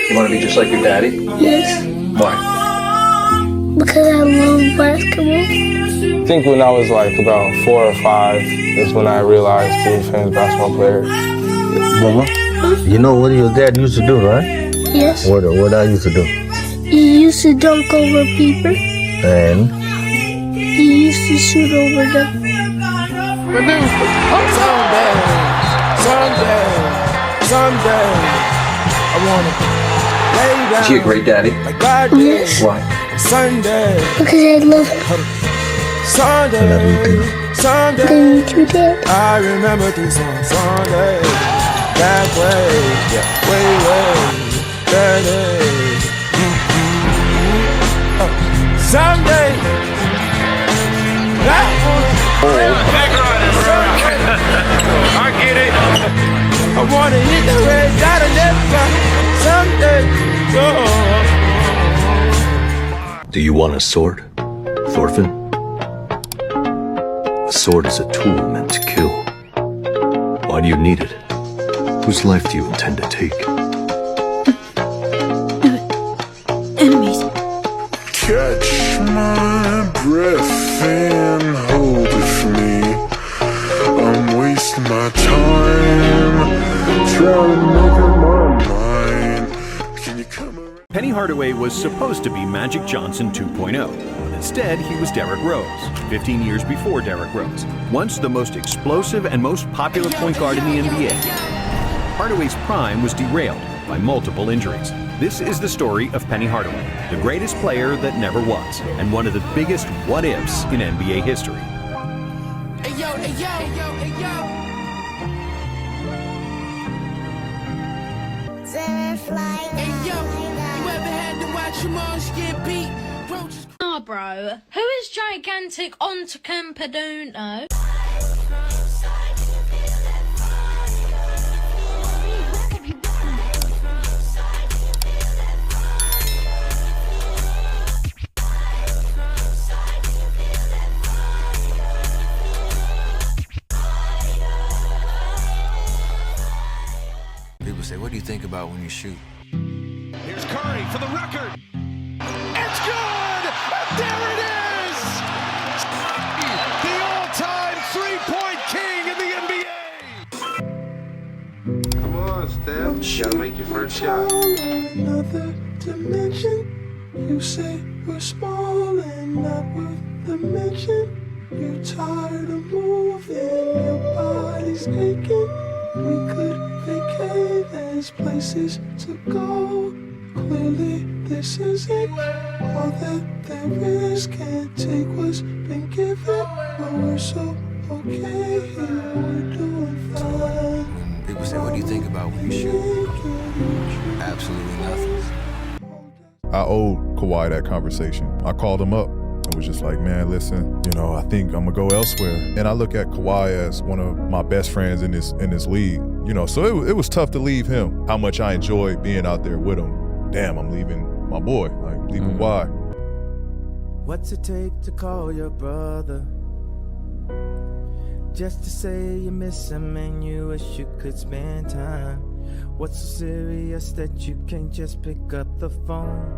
You want to be just like your daddy? Yes. Why? Because I love basketball. I think when I was like about 4 or 5 is when I realized to be a famous basketball player. Mama, you know what your dad used to do, right? Yes. What I used to do? He used to dunk over people. And? He used to shoot over them. Someday, I wanna lay down. Is he a great daddy? Yes. Why? Sunday, Because I love him. Someday, I need you, Dad. I remember things on Sunday. That way, yeah, way, that day. Someday, that I get it. I wanna hit the red dot and never someday. Do you want a sword, Thorfinn? A sword is a tool meant to kill. Why do you need it? Whose life do you intend to take? Enemies. Catch my breath and hold it for me. I'm wasting my time trying to make up my mind. Can you come around? Penny Hardaway was supposed to be Magic Johnson 2.0, but instead he was Derrick Rose, 15 years before Derrick Rose, once the most explosive and most popular point guard in the NBA. Hardaway's prime was derailed by multiple injuries. This is the story of Penny Hardaway, the greatest player that never was, and one of the biggest what-ifs in NBA history. Nah, bro. Who is gigantic onto Campadona? People say, what do you think about when you shoot? Here's Curry for the record. It's good! And there it is! The all-time three-point king in the NBA! Come on, Steph. You gotta make your first shot. Another dimension. You say we're small and not worth the mention. You're tired of moving, your body's aching. We could vacate, there's places to go. Clearly, this isn't all that there is. Can't take what's been given, but we're so okay here. We're doing fine. People say, what do you think about when you shoot? Absolutely nothing. I owed Kawhi that conversation. I called him up and was just like, man, listen, you know, I think I'm gonna go elsewhere. And I look at Kawhi as one of my best friends in this league. You know, so it was tough to leave him. How much I enjoyed being out there with him. Damn, I'm leaving my boy. Like, leaving why? What's it take to call your brother? Just to say you miss him and you wish you could spend time. What's so serious that you can't just pick up the phone?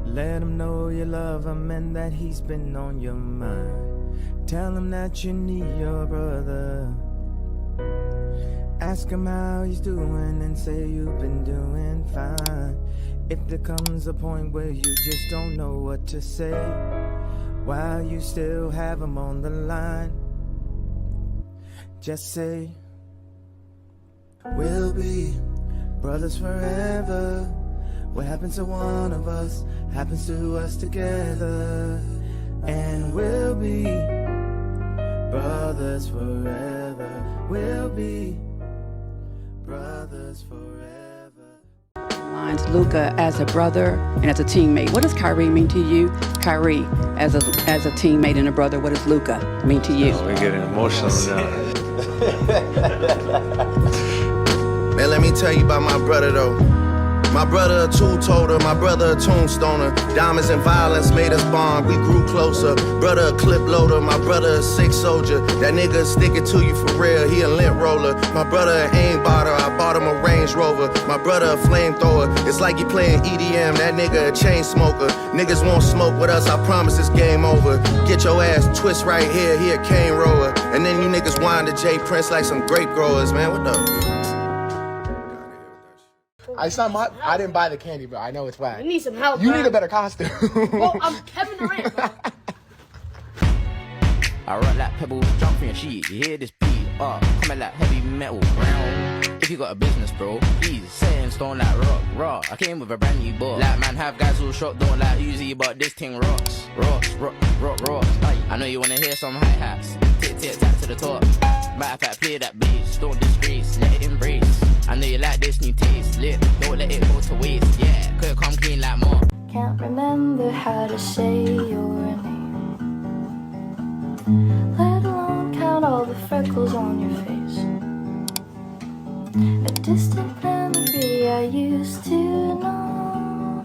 Let him know you love him and that he's been on your mind. Tell him that you need your brother. Ask him how he's doing and say you've been doing fine. If there comes a point where you just don't know what to say, while you still have him on the line, just say, we'll be brothers forever. What happens to one of us happens to us together. And we'll be brothers forever. We'll be brothers forever. Luka as a brother and as a teammate. What does Kyrie mean to you? Kyrie as a teammate and a brother, what does Luka mean to you? Oh, we're getting emotional now. Man, let me tell you about my brother though. My brother a two-toter, my brother a tombstoner. Diamonds and violence made us bond, we grew closer. Brother a clip loader, my brother a sick soldier. That nigga stick it to you for real, he a lint roller. My brother an aim botter, I bought him a Range Rover. My brother a flamethrower, it's like he playing EDM. That nigga a chain smoker. Niggas won't smoke with us, I promise it's game over. Get your ass twist right here, he a cane rower. And then you niggas wind to J Prince like some grape growers, man, what the? It's not my. I didn't buy the candy, but I know it's whack. You need some help, You bro. need a better costume. Well, I'm Kevin Durant, bro. I rock like pebbles, jump from your sheet. You hear this beat? Coming like heavy metal. If you got a business, bro, please set in stone like rock. I came with a brand new book. Like man, have guys all shot, don't like Uzi, but this thing rocks. I know you wanna hear some hi hats. Tick tick tap to the top. Matter of fact, play that bass, don't disgrace, let it embrace. I know you like this new taste, lit, don't let it go to waste. Yeah, could come clean like more. Can't remember how to say your name, let alone count all the freckles on your face. A distant memory I used to know.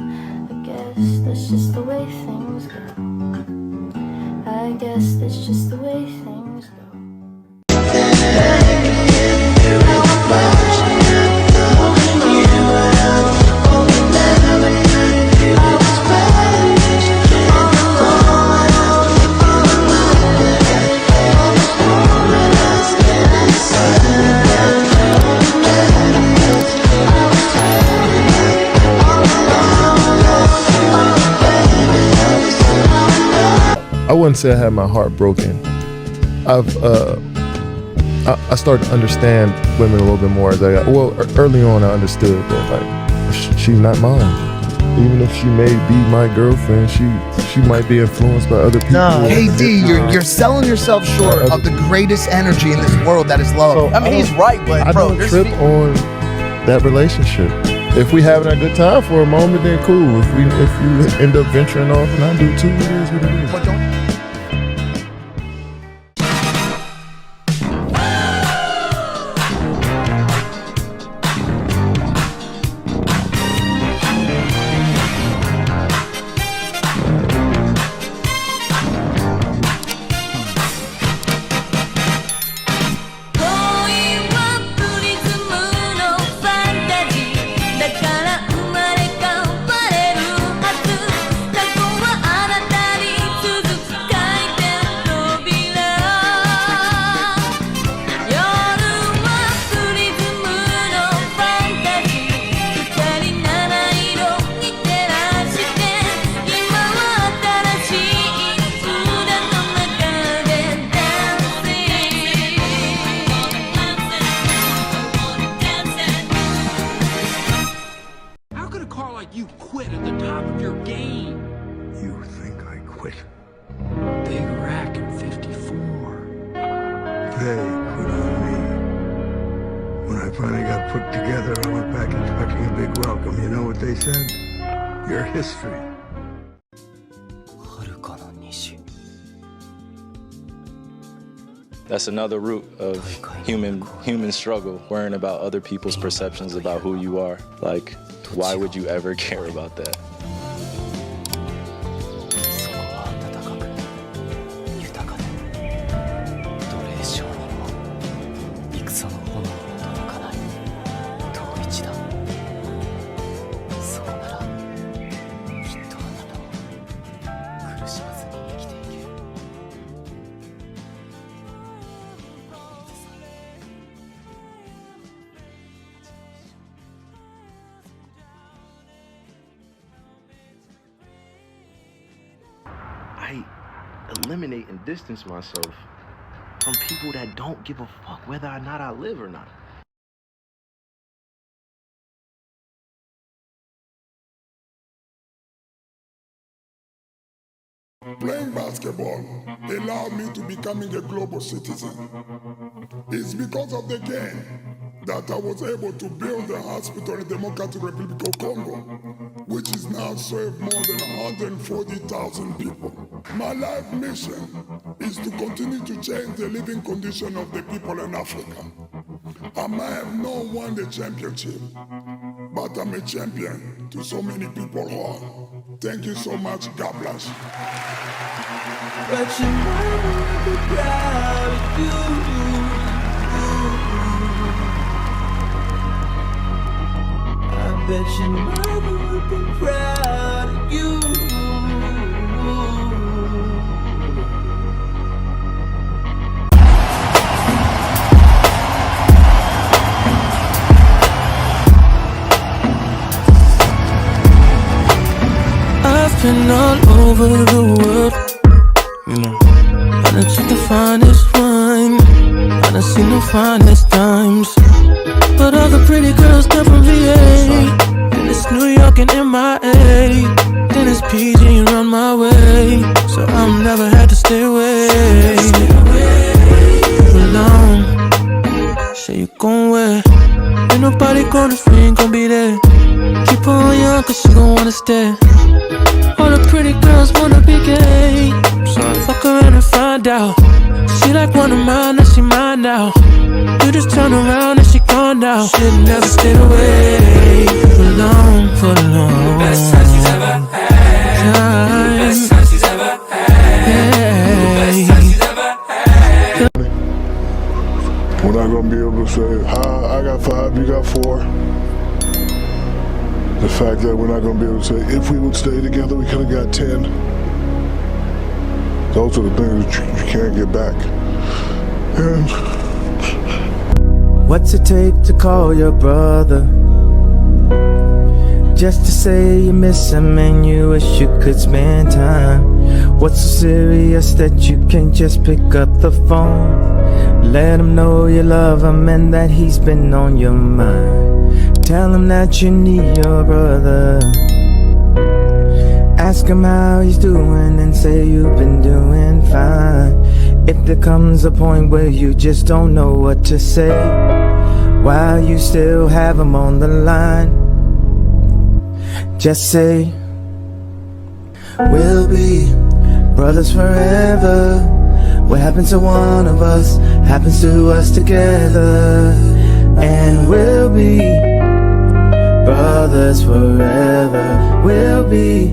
I guess that's just the way things go. I guess that's just the way things go. I wouldn't say I had my heart broken. I started to understand women a little bit more as I got, well, early on I understood that like she's not mine. Even if she may be my girlfriend, she might be influenced by other people. No, KD, you're selling yourself short of the greatest energy in this world, that is love. So I mean, he's right, but I bro, don't trip on that relationship. If we having a good time for a moment, then cool. If you end up venturing off and I do too, it is what it is. But don't. You quit at the top of your game. You think I quit? Big rack in 54. They quit on me. When I finally got put together, I went back expecting a big welcome. You know what they said? Your history. That's another root of human struggle, worrying about other people's perceptions about who you are. Like, why would you ever care about that? I eliminate and distance myself from people that don't give a fuck whether or not I live or not. Playing basketball allowed me to becoming a global citizen. It's because of the game that I was able to build a hospital in the Democratic Republic of Congo, which is now served more than 140,000 people. My life mission is to continue to change the living condition of the people in Africa. I might have not won the championship, but I'm a champion to so many people's heart. Thank you so much. God bless. But your mama would be proud of you. I bet your mama would be proud of you. I've been all over the world, you know. I done took the finest wine, I done seen the finest times. But all the pretty girls come from VA, then it's New York and MIA, then it's PG and run my way. So I'm never had to stay away for long. Say you gon' where? Ain't nobody gonna free, ain't gon' be there. Keep her on young cause she gon' wanna stay. All the pretty girls wanna be gay. Fuck around and find out. She like one of mine, and she mine now. You just turn around and she gone now. She never stayed away for long, for long. Best time she's ever had. Best time she's ever had. Best time she's ever had. We're not gonna be able to say, I got 5, you got 4. The fact that we're not gonna be able to say, if we would stay together, we could have got 10. Those are the things that you can't get back. And what's it take to call your brother? Just to say you miss him and you wish you could spend time. What's so serious that you can't just pick up the phone? Let him know you love him and that he's been on your mind. Tell him that you need your brother. Ask him how he's doing and say you've been doing fine. If there comes a point where you just don't know what to say, while you still have him on the line, just say, we'll be brothers forever. What happens to one of us happens to us together. And we'll be brothers forever. We'll be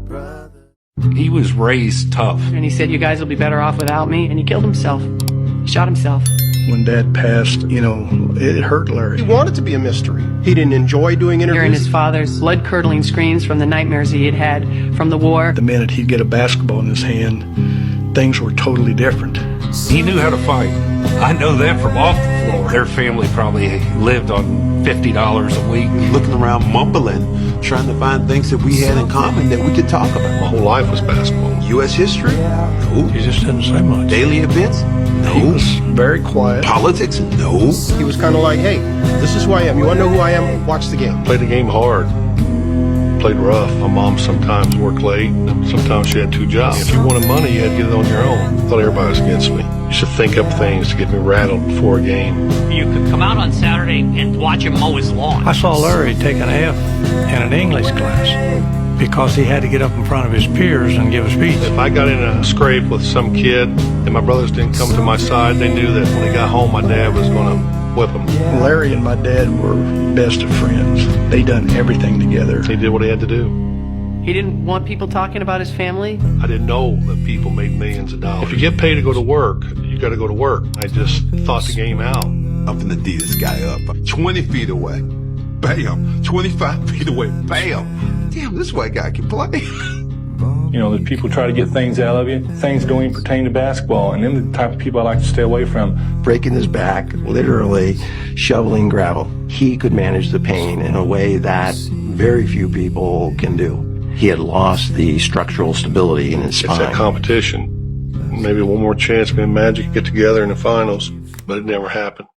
brothers. He was raised tough. And he said, you guys will be better off without me. And he killed himself. He shot himself. When Dad passed, you know, it hurt Larry. He wanted to be a mystery. He didn't enjoy doing interviews. Hearing his father's blood-curdling screams from the nightmares he had had from the war. The minute he'd get a basketball in his hand, things were totally different. He knew how to fight. I know that from off the floor. Their family probably lived on $50 a week. Looking around mumbling, trying to find things that we had in common that we could talk about. My whole life was basketball. U.S. history? No. He just didn't say much. Daily events? No. He was very quiet. Politics? No. He was kind of like, hey, this is who I am. You want to know who I am? Watch the game. Played the game hard. Played rough. My mom sometimes worked late. Sometimes she had 2 jobs. If you wanted money, you had to get it on your own. I thought everybody was against me. Used to think up things to get me rattled before a game. You could come out on Saturday and watch him mow his lawn. I saw Larry take an F in an English class because he had to get up in front of his peers and give a speech. If I got in a scrape with some kid and my brothers didn't come to my side, they knew that when he got home, my dad was going to whip him. Larry and my dad were best of friends. They done everything together. He did what he had to do. He didn't want people talking about his family. I didn't know that people made millions of dollars. If you get paid to go to work, you got to go to work. I just thought the game out. I'm finna D this guy up. 20 feet away. Bam. 25 feet away. Bam. Damn, this white guy can play. You know, that people try to get things out of you. Things don't even pertain to basketball, and them the type of people I like to stay away from. Breaking his back, literally shoveling gravel. He could manage the pain in a way that very few people can do. He had lost the structural stability in his spine. It's that competition. Maybe one more chance, maybe Magic get together in the finals, but it never happened.